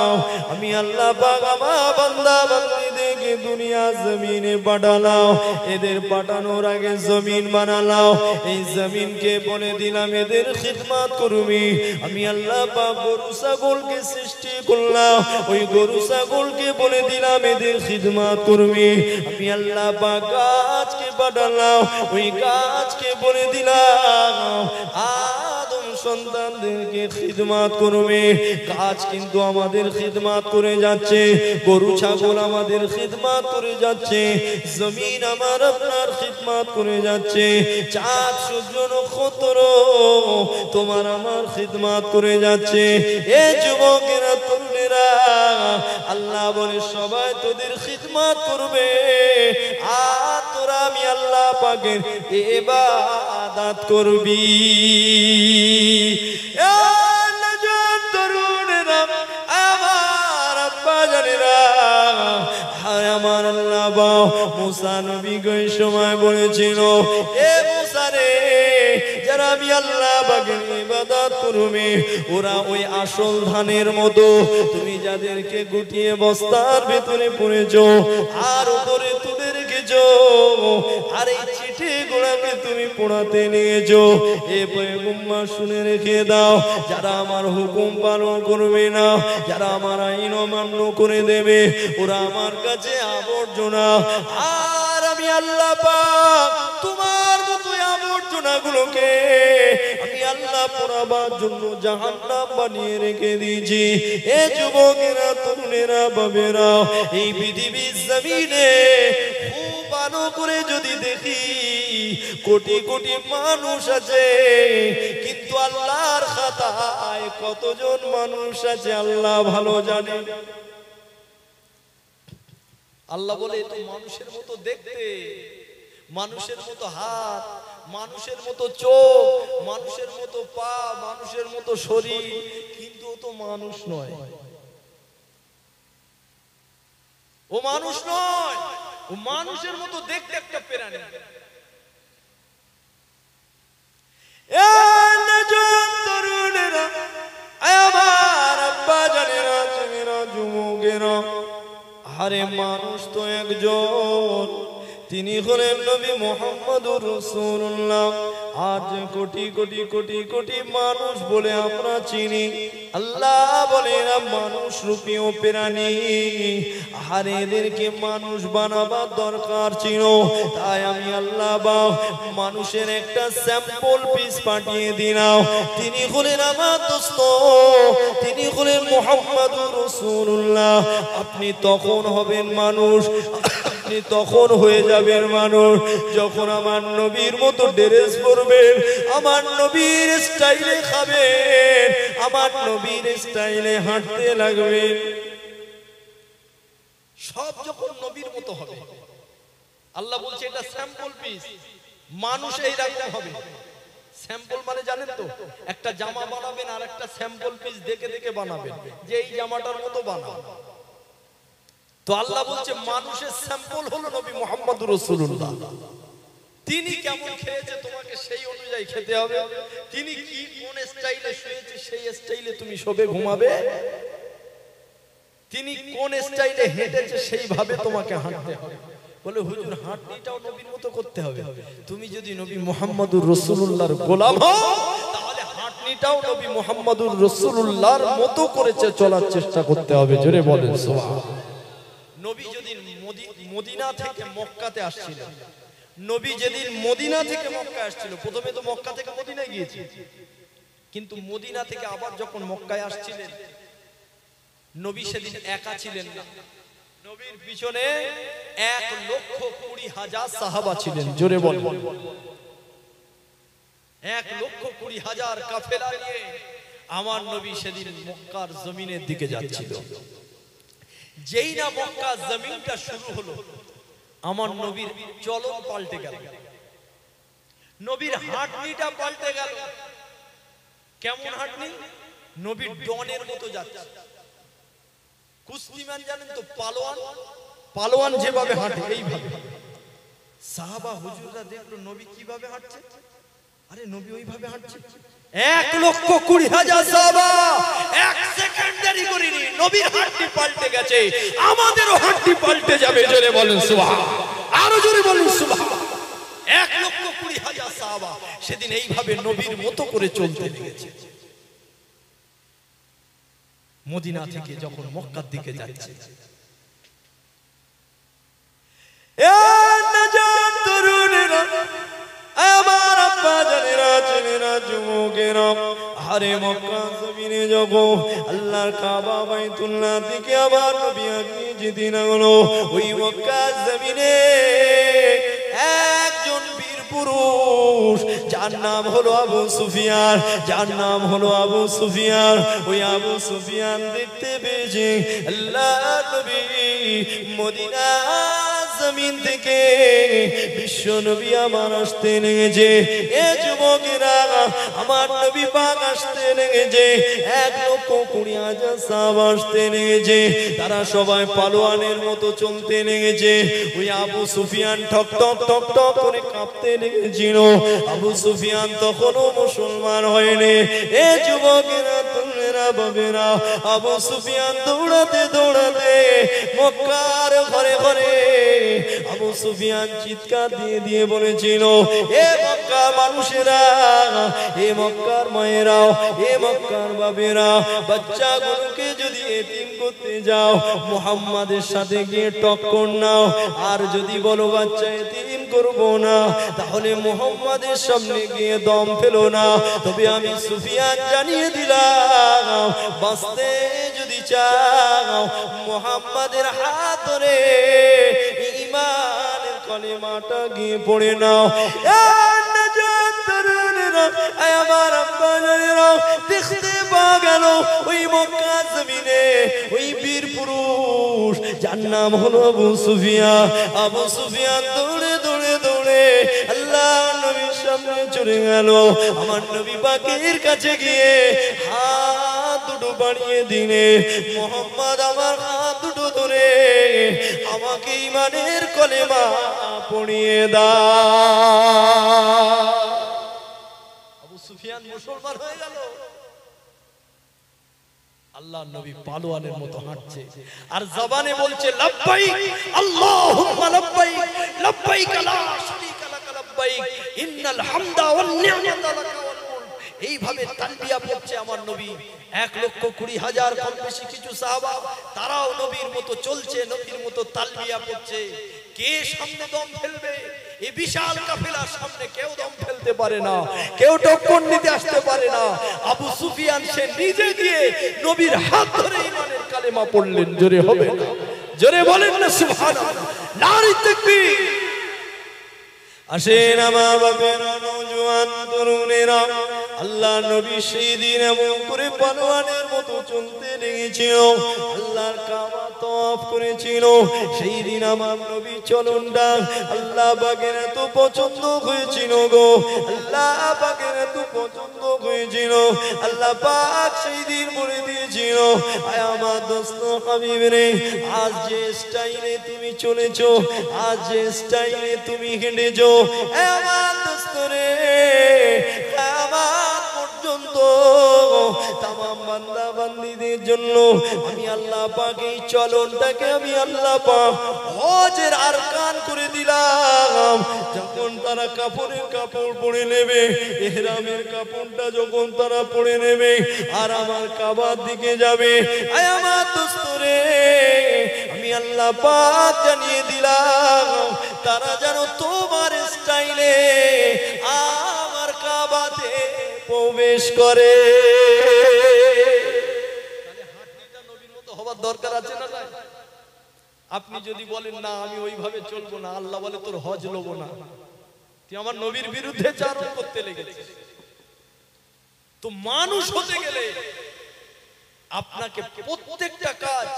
আমি আল্লাহ পাক আমার বান্দা বান্দীদেরকে দুনিয়া জমিনে পাঠালাম, এদের পাঠানোর আগে জমিন বানালাম, এই জমিনকে বলে দিলাম এদের খিদমত করবি। আমি আল্লাহ পাক গরু ছাগলকে সৃষ্টি করলাম, ওই গরু ছাগলকে বলে দিলাম এদের খিদমত করবি। আমি আল্লাহ পাক গাছকে পাঠালাম, ওই গাছকে বলে দিলাম আদম সন্তানদেরকে খিদমত করবে। গাছ কিন্তু আমাদের খিদমত করে যাচ্ছে, গরু ছাগল আমাদের খিদমত করে যাচ্ছে, জমিন আমার আপনার খিদমত করে যাচ্ছে, চাঁদ সূর্য নক্ষত্র তোমার আমার খিদমত করে যাচ্ছে। এ যুবকেরা, তরুণেরা, আল্লাহ বলে সবাই তোদের খিদমত করবে, আর তোরা আমি আল্লাহ পাকের ইবাদত করবি। তরুণেরা, আমার আব্বা জানেরা, আমার আল্লাহ বাও মুসা নবী ওই সময় বলেছিল, এ মুসা রে, যারা আমি আল্লাহ পাকের ইবাদত করবে, ওরা ওই আসল ধানের মতো, তুমি যাদেরকে গুটিয়ে বস্তার ভেতরে পড়েছো আর উপরে তুলে রেখেছো, আর এই চিঠি গোড়াকে তুমি পোড়াতে নিয়েছো। এ পয়গম্বর শুনে রেখে দাও, যারা আমার হুকুম পালন করবে না, যারা আমার আইন অমান্য করে দেবে, ওরা আমার কাছে আবর্জনা, আর আমি আল্লাহ পাক তোমার মতো আবর্জনাগুলোকে আমি আল্লাহ পোড়াবার জন্য জাহান্নাম বানিয়ে রেখে দিয়েছি। এ যুবকেরা, তরুণেরা, বাবেরা, এই পৃথিবীর জমিনে খুব ভালো করে যদি দেখি, কোটি কোটি মানুষ আছে, কিন্তু আল্লাহর খাতায় কতজন মানুষ আছে আল্লাহ ভালো জানে। আল্লাহ বলে তো মানুষের মতো দেখতে, মানুষের মতো হাত, মানুষের মতো চোখ, মানুষের মতো পা, মানুষের মতো শরীর, কিন্তু ও তো মানুষ নয়, ও মানুষ নয়, ও মানুষের মতো দেখতে একটা প্রাণী। তরুণেরা, আমার আব্বা জানেরা, ছেলেরা, যুবকেরা, আরে মানুষ তো একজন, তিনি হলেন নবী মুহাম্মদুর রাসূলুল্লাহ। আজ কোটি কোটি কোটি কোটি মানুষ বলে আমরা চিনি, আল্লাহ বলে এরা মানুষ রূপীয় প্রাণী, আর এদেরকে মানুষ বানাবার দরকার ছিল। তাই আমি আল্লাহ মানুষের একটা স্যাম্পল পিস পাঠিয়ে দিলাম, তিনি হলেন আমার দোস্ত, তিনি হলেন মুহাম্মদুর রাসূলুল্লাহ। আপনি তখন হবেন মানুষ, আপনি তখন হয়ে যাবেন মানুষ যখন আমার নবীর মতো ড্রেস পরবেন, আমার নবীর স্টাইলে খাবেন, আমার নবীর স্টাইলে হাঁটতে লাগবেন, সব যখন নবীর মতো হবে। আল্লাহ বলছে এটা স্যাম্পল পিস, মানুষ এইরকম হবে, স্যাম্পল মানে জানেন তো, একটা জামা বানাবেন আর একটা স্যাম্পল পিস দেখে দেখে বানাবেন যে এই জামাটার মতো বানাবেন। তো আল্লাহ বলছে মানুষের স্যাম্পল হলো নবী মুহাম্মদুর রাসূলুল্লাহ। তিনি কেমন খেয়েছে তোমাকে সেই অনুযায়ী খেতে হবে। তিনি কি কোন স্টাইলে শুয়েছে সেই স্টাইলে তুমি শোবে ঘুমাবে। তিনি কোন স্টাইলে হেঁটেছে সেইভাবে তোমাকে হাঁটতে হবে। বলে হুজুর হাঁটনিটাও নবীর মতো করতে হবে। তুমি যদি নবী মুহাম্মদুর রাসূলুল্লাহর গোলাম হও তাহলে হাঁটনিটাও নবী মুহাম্মদুর রাসূলুল্লাহর মতো করে চলার চেষ্টা করতে হবে। জোরে বলেন সুবহানাল্লাহ। নবী যেদিন মদিনা থেকে মক্কাতে আসছিলেন, নবী যেদিন মদিনা থেকে মক্কায় আসছিল, প্রথমে তো মক্কা থেকে মদিনায় গিয়েছে, কিন্তু মদিনা থেকে আবার যখন মক্কায় আসছিলেন নবী সেদিন একা ছিলেন না। নবীর পিছনে 1,20,000 সাহাবা ছিলেন। জোরে বলেন 1,20,000 কাফেলা নিয়ে আমার নবী সেদিন মক্কার জমিনের দিকে যাচ্ছিল। যেই না মক্কা জমিনটা শুরু হলো আমার নবীর চলন পাল্টে গেল, নবীর হাঁটনিটা পাল্টে গেল। কেমন হাঁটনি? নবীর ডনের মতো যাচ্ছে। কুস্তিমান জানেন তো, পালোয়ান, পালোয়ান যেভাবে হাঁটে এইভাবে। সাহাবা হুজুররা দেখলো নবী কিভাবে হাঁটছে, আরে নবী ওইভাবে হাঁটছে। 1,20,000 সাহাবা এক সেকেন্ড দেরি করেনি, নবীর হাঁটনি পাল্টে গেছে, আমাদেরও হাঁটনি পাল্টে যাবে। জোরে বলেন সুবহানাল্লাহ, আরো জোরে বলেন সুবহানাল্লাহ। 1,20,000 সাহাবা সেদিন এইভাবে নবীর মতো করে চলতে লেগেছে। মদিনা থেকে যখন মক্কার দিকে যাচ্ছে, আমার আব্বা জানেরা ছেলেরা যুবকেরা, আরে মক্কা জমিনে যখন আল্লাহর কাবা বাইতুল্লাহ থেকে আবার নবী আগিয়ে যেতে লাগলো, ওই মক্কা জমিনে একজন বীর পুরুষ যার নাম হলো আবু সুফিয়ান, যার নাম হলো আবু সুফিয়ান। ওই আবু সুফিয়ান দেখতে পেয়েছে আল্লাহ নবী মদিনা জমিন থেকে বিশ্ব নবী আমার আসতে লেগেছে। এ যুবকেরা, আমার নবী পাক আসতে লেগেছে, 1,20,000 সাহাবা আসতে লেগেছে, তারা সবাই পালোয়ানের মতো চলতে লেগেছে। ওই আবু সুফিয়ান ঠক ঠক ঠক ঠক করে কাঁপতে লেগেছিল। আবু সুফিয়ান তখনও মুসলমান হয়নি। এ যুবকেরা, তোমরা বাবেরা, আবু সুফিয়ান দৌড়াতে দৌড়াতে মক্কার ঘরে ঘরে আবু সুফিয়ান চিৎকার দিয়ে দিয়ে বলেছিল, এ মক্কার মানুষেরা, এ মক্কার মায়েরাও, এ মক্কার বাবেরা, বাচ্চাগুলোকে যদি এতিম করতে যাও মুহাম্মাদের সাথে গিয়ে টক্কর নাও, আর যদি বলো বাচ্চা এতিম করব না তাহলে মুহাম্মাদের সামনে গিয়ে দম ফেলো না। তবে আমি সুফিয়ান জানিয়ে দিলাম, বাঁচতে যদি চাও মুহাম্মাদের হাত ধরে ঈমানের কলেমাটা গিয়ে পড়ে নাও। আমার আব্বা জানেরা দেখতে পাওয়া গেল ওই মক্কা জমিনে ওই বীর পুরুষ যার নাম হলো আবু সুফিয়ান। আবু সুফিয়ান দৌড়ে দৌড়ে দৌড়ে আল্লাহ নবীর সামনে চলে গেল। আমার নবী পাকের কাছে গিয়ে হাত দুটো বাড়িয়ে দিলে, মুহাম্মদ আমার হাত দুটো ধরে আমাকে ঈমানের কলেমা পড়িয়ে দাও। আবু সুফিয়ান মুসলমান হয়ে গেল। আল্লাহ নবী পালোয়ানের মতো হাঁটছে আর জবানে বলছে লাব্বাইক আল্লাহুম্মা লাব্বাইক, লাব্বাইক লা শারীকা লাক লাব্বাইক, ইন্নাল হামদা ওয়ান নি'মাতা লাক ওয়াল মুলক। এইভাবে তালবিয়া পড়ছে আমার নবী। 1,20,000 কম বেশি কিছু সাহাবা, তারাও নবীর মতো চলছে, নবীর মতো তালবিয়া পড়ছে। কে সামনে দম ফেলবে? এই বিশাল কাফেলার সামনে কেউ দম ফেলতে পারে না, কেউ টক্কর নিতে আসতে পারে না। আবু সুফিয়ান সে নিজে গিয়ে নবীর হাত ধরে ঈমানের কালেমা পড়লেন। জোরে হবে না? জোরে বলেন না সুবহানাল্লাহ, নারে তাকবীর। আসেন আমার বাপেরা, নওজোয়ান তরুণেরা, আল্লাহ নবী সেই দিন এমন করে পালোয়ানের মতো চলতে লেগেছিল, আল্লাহর কাবা তওয়াফ করেছিল। সেই দিন আমার নবী চলনটা আল্লাহ পাকের এত পছন্দ হয়েছিল গো, আল্লাহ পাকের এত পছন্দ হয়েছিল, আল্লাহ পাক সেই দিন বলে দিয়েছিল, আয় আমার দোস্ত হাবিব রে, আজ যে স্টাইলে তুমি চলেছো, আজ যে স্টাইলে তুমি হেঁটেছো, আমার দোস্ত রে, আমার পর্যন্ত তামাম বান্দা বান্দীদের জন্য আমি আল্লাহ পাক এই চলনটাকে আমি আল্লাহ পাক হজের আরকান করে দিলাম। যখন তারা কাপড় পরে নেবে, ইহরামের কাপড়টা যখন তারা পরে নেবে আর আমার কাবার দিকে যাবে, আয় আমার দোস্ত রে, আমি আল্লাহ পাক জানিয়ে দিলাম তারা যেন তোমার স্টাইলে আমার কাবাতে প্রবেশ করে। নবীর মতো হবার দরকার আছে না? আপনি যদি বলেন না আমি ওইভাবে চলবো না, আল্লাহ বলে তোর হজ লবো না, তুই আমার নবীর বিরুদ্ধে চারণ করতে লেগেছিস। তো মানুষ হতে গেলে আপনাকে প্রত্যেকটা কাজ,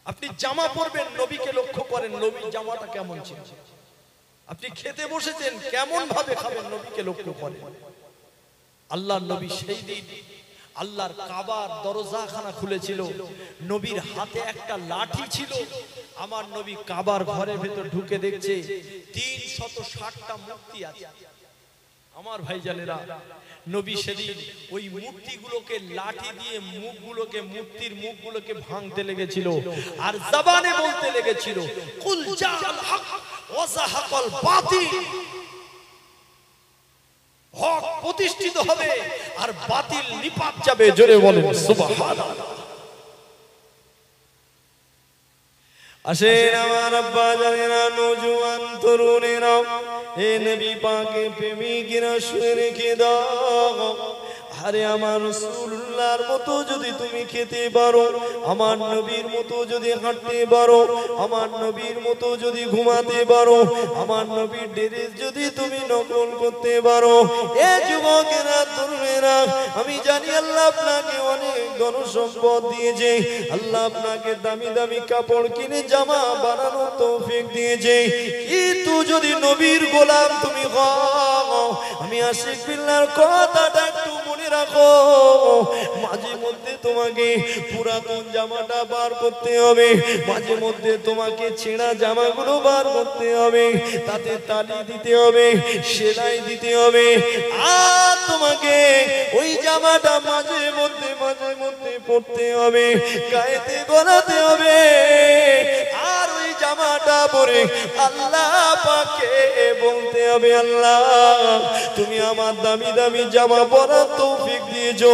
আপনি জামা পরবেন, নবীকে লক্ষ্য করেন নবীর জামাটা কেমন ছিল। আপনি খেতে বসেছেন, কেমন ভাবে খাবেন, নবীকে লক্ষ্য করেন। আল্লাহর নবী সেই দিন আল্লাহর কাবার দরজাখানা খুলেছিল, নবীর হাতে একটা লাঠি ছিল। আমার নবী কাবার ঘরের ভেতর ঢুকে দেখছে 360টা মূর্তি আছে। আমার ভাইজানেরা, নবী সেদিন ওই মূর্তিগুলোকে লাঠি দিয়ে মূর্তির মুখগুলোকে ভাঙতে লেগেছিল আর জবানে বলতে লেগেছিল, কুল জাল হক ওয়া যাহাকাল বাতিল, হক প্রতিষ্ঠিত হবে আর বাতিল নিপাত যাবে। জোরে বলেন সুবহানাল্লাহ। আসেন আমার আব্বা জানেরা, নওজোয়ান তরুণেরা, এ নবী পাকে প্রেমিকেরা শুনে রেখে দাও। আরে আমার রাসূলুল্লাহর মতো যদি তুমি খেতে পারো, আমার নবীর মতো যদি হাঁটতে পারো, আমার নবীর মতো যদি ঘুমাতে পারো, আমার নবীর ড্রেস যদি তুমি নকল করতে পারো, এ যুবকেরা তরুণেরা, আমি জানি আল্লাহ আপনাকে অনেক ধন সম্পদ দিয়েছে, আল্লাহ আপনাকে দামি দামি কাপড় কিনে জামা বানানোর তৌফিক দিয়েছে, কিন্তু যদি নবীর গোলাম তুমি হও, আমি আশিক বিল্লাহর কথাটা একটু মনে রাখো, মাঝে মধ্যে তোমাকে পুরাতন জামাটা বার করতে হবে, মাঝে মধ্যে তোমাকে ছেঁড়া জামাগুলো বার করতে হবে, তাতে তালি দিতে হবে, সেলাই দিতে হবে, আর তোমাকে ওই জামাটা মাঝে মধ্যে পরতে হবে, গায়েতে গলাতে হবে, আর ওই জামাটা পরে আল্লাহ পাকে বলতে হবে, আল্লাহ তুমি আমার দামি দামি জামা পরার তৌফিক দিয়েছো,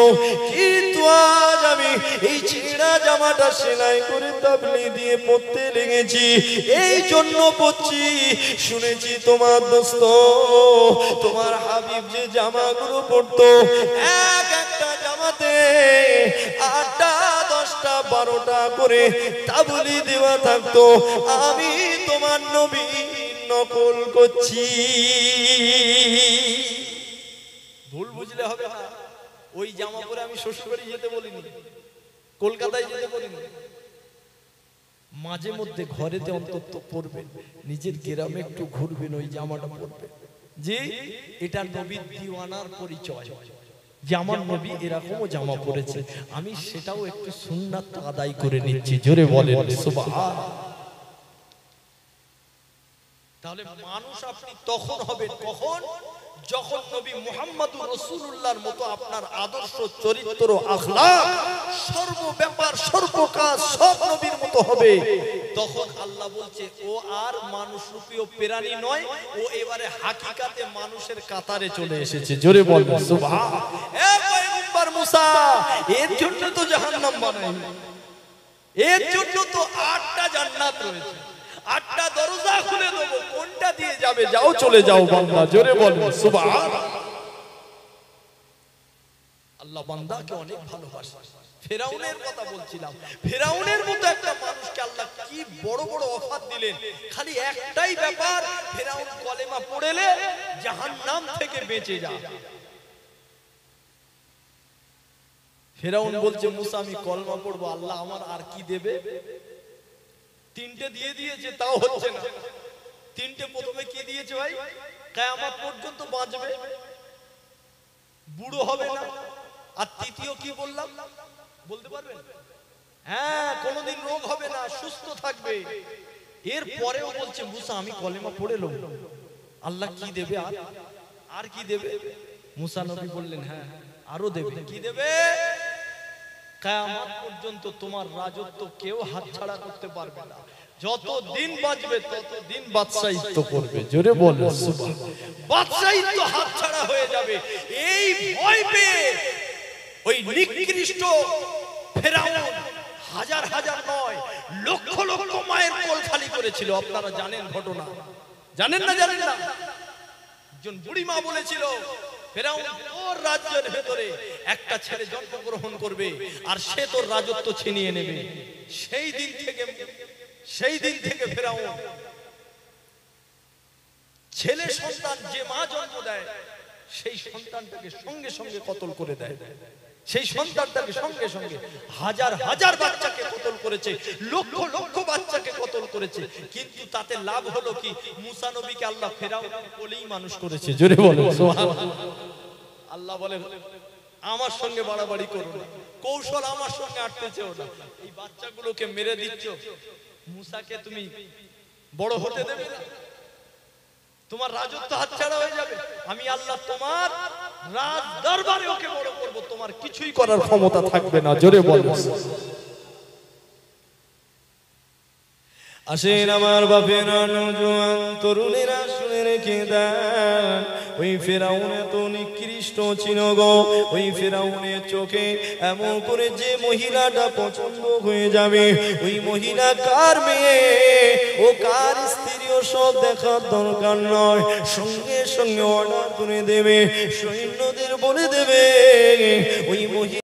কিন্তু আজ আমি এই ছেঁড়া জামাটা সেলাই করে তাবলি দিয়ে পরতে লেগেছি, এই জন্য পরছি। শুনেছি তোমার দোস্ত, তোমার হাবিব যে জামাগুলো পরতো, একটা জামাতে 8টা 10টা 12টা করে তাবলি দেওয়া থাকতো, আমি তোমার নবী নকল করছি। ভুল বুঝলে হবে না। ওই জামা পরে আমি শ্বশুরবাড়ি যেতে বলিনি, কলকাতায় যেতে বলিনি, মাঝে মধ্যে ঘরেতে অন্তত পরবেন, নিজের গ্রামে একটু ঘুরবেন, ওই জামাটা পরবেন, যে এটা নবীর দিওয়ানার পরিচয়, যে আমার নবী এরকমও জামা পরেছে, আমি সেটাও একটু সুন্নাত আদায় করে নিচ্ছি। জোরে বলেন সুবহানাল্লাহ। তাহলে মানুষ আপনি তখন হবেন কখন? যখন নবী মুহাম্মদুর রাসূলুল্লাহর মতো আপনার আদর্শ, চরিত্র, আখলাক, সর্ব ব্যাপার সর্ব কাজ সব নবীর মতো হবে। তখন আল্লাহ বলছে ও আর মানুষ রূপী প্রাণী নয়, ও এবারে হাকিকাতে মানুষের কাতারে চলে এসেছে। জোরে বলবেন সুবহানাল্লাহ। এ পয়গম্বর মুসা, এর জন্য তো জাহান্নাম বানাইনি, এর জন্য তো 8টা জান্নাত রয়েছে, 8টা দরজা খুলে দেবো, কোনটা দিয়ে যাবে? যাও, চলে যাও বান্দা। জোরে বলুন সুবহানাল্লাহ। আল্লাহ বান্দাকে অনেক ভালোবাসে। ফেরাউনের কথা বলছিলাম, ফেরাউনের মতো একটা মানুষকে আল্লাহ কি বড় বড় অফার দিলেন, খালি একটাই ব্যাপার, ফেরাউন কলেমা পড়লে জাহান্নাম থেকে বেঁচে যায়। ফেরাউন বলছে মুসা আমি কলমা পড়বো, আল্লাহ আমার আর কি দেবে? তিনটে দিয়ে দিয়েছে তাও হচ্ছে না। তিনটে প্রথমে কি দিয়েছে ভাই? কিয়ামত পর্যন্ত বাঁচবে, বুড়ো হবে না। আর তৃতীয় কি বললাম বলতে পারবেন? হ্যাঁ, কোনোদিন রোগ হবে না, সুস্থ থাকবে। এর পরেও বলছে মুসা আমি কলেমা পড়ে লব, আল্লাহ কি দেবে? আর কি দেবে? মুসা নবী বললেন হ্যাঁ আরো দেবে। কি দেবে? কিয়ামত পর্যন্ত তোমার রাজত্ব কেউ হাতছাড়া করতে পারবে না। যত দিন বাঁচবে তত দিন বাদশাহিত্ব করবে। জোরে বলো সুবহানাল্লাহ। বাদশাহিত্ব হাতছাড়া হয়ে যাবে। এই ভয় পেয়ে ওই নিকৃষ্ট ফেরাউন হাজার হাজার নয় লক্ষ লক্ষ মায়ের কোল খালি করেছিল। আপনারা জানেন ঘটনা? জানেন না? জানেন না? একজন বুড়ি মা বলেছিল ফেরাউন তোর রাজ্যের ভেতরে একটা ছেলে জন্মগ্রহণ করবে আর সে তোর রাজত্ব ছিনিয়ে নেবে। সেই দিন থেকে ফেরাউন ছেলে সন্তান যে মা জন্ম দেয় সেই সন্তানটাকে সঙ্গে সঙ্গে কতল করে দেয়। সেই সন্তানটাকে সঙ্গে সঙ্গে হাজার হাজার বাচ্চাকে কতল করেছে, লক্ষ লক্ষ বাচ্চাকে কতল করেছে। কিন্তু তাতে লাভ হলো কি? মুসা নবীকে আল্লাহ ফেরাউন বলেই মানুষ করেছে। জোরে বলো সুবহানাল্লাহ। আল্লাহ বলে আমার সঙ্গে বাড়াবাড়ি করো না, কৌশল আমার সঙ্গে আটতে চেও না। এই বাচ্চাগুলোকে মেরে দিচ্ছ, মুসাকে তুমি বড় হতে দেবে না, তোমার রাজত্ব হাতছাড়া হয়ে যাবে। আমি আল্লাহ তোমার রাজ দরবারে ওকে বড় করব, তোমার কিছুই করার ক্ষমতা থাকবে না। জোরে বলো। আসেন আমার বাপের নওজোয়ান তরুণেরা শুনে রেখে দেন, ওই ফেরাউন এত নিকৃষ্ট ছিল গো। ওই ফেরাউনের চোখে এমন করে যে মহিলাটা পছন্দ হয়ে যাবে, ওই মহিলা কার মেয়ে ও কার স্ত্রী ও সব দেখার দরকার নয়, সঙ্গে সঙ্গে অর্ডার করে দেবে, সৈন্যদের বলে দেবে ওই মহিলা